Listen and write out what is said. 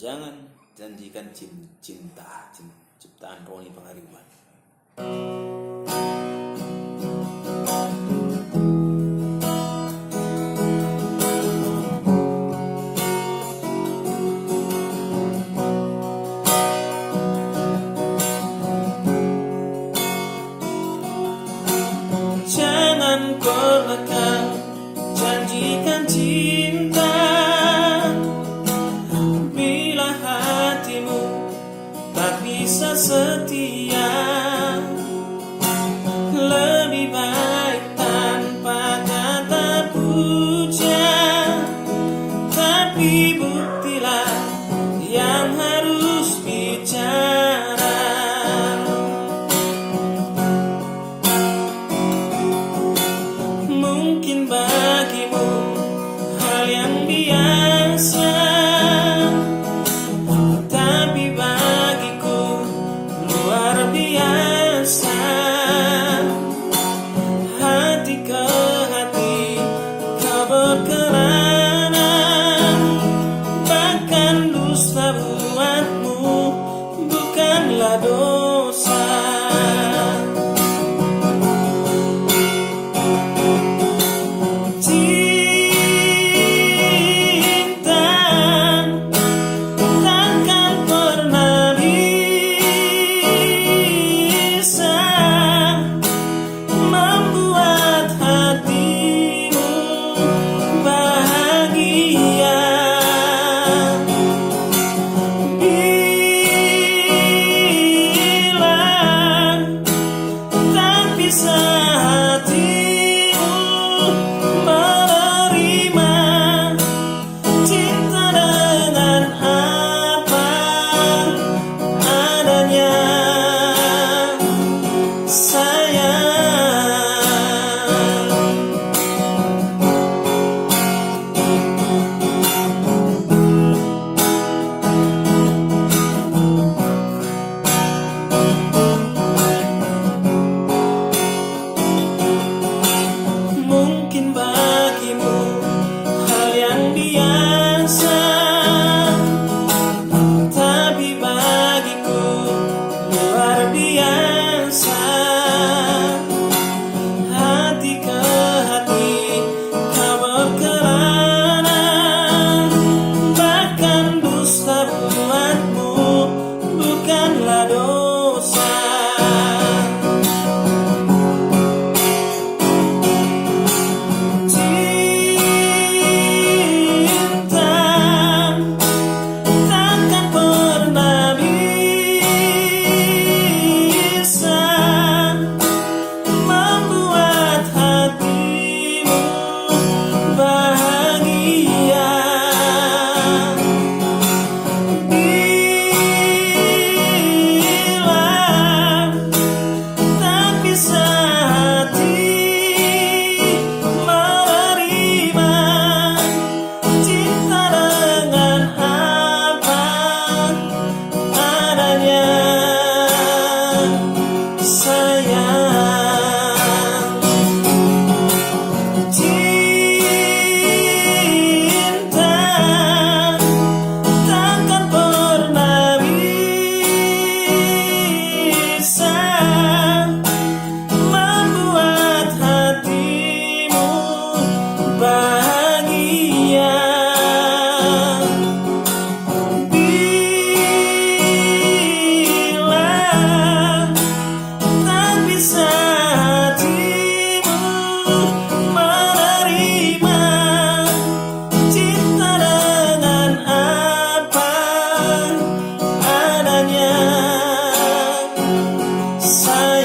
Jangan janjikan cinta, ciptaan Roni Pangaribuan. Jangan pernah kau janjikan cinta bila hatimu tak bisa setia. Lebih baik tanpa kata puja, tapi buktilah yang harus bicara. Mungkin bagimu hal yang biasa, tapi bagiku luar biasa. Hati ke hati kau berkelana, bahkan dusta buatmu bukanlah dosa. Mungkin bagimu hal yang biasa, tapi bagiku luar biasa. Hati ke hati kau berkelana, bahkan dusta buatmu bukanlah dosa. Saya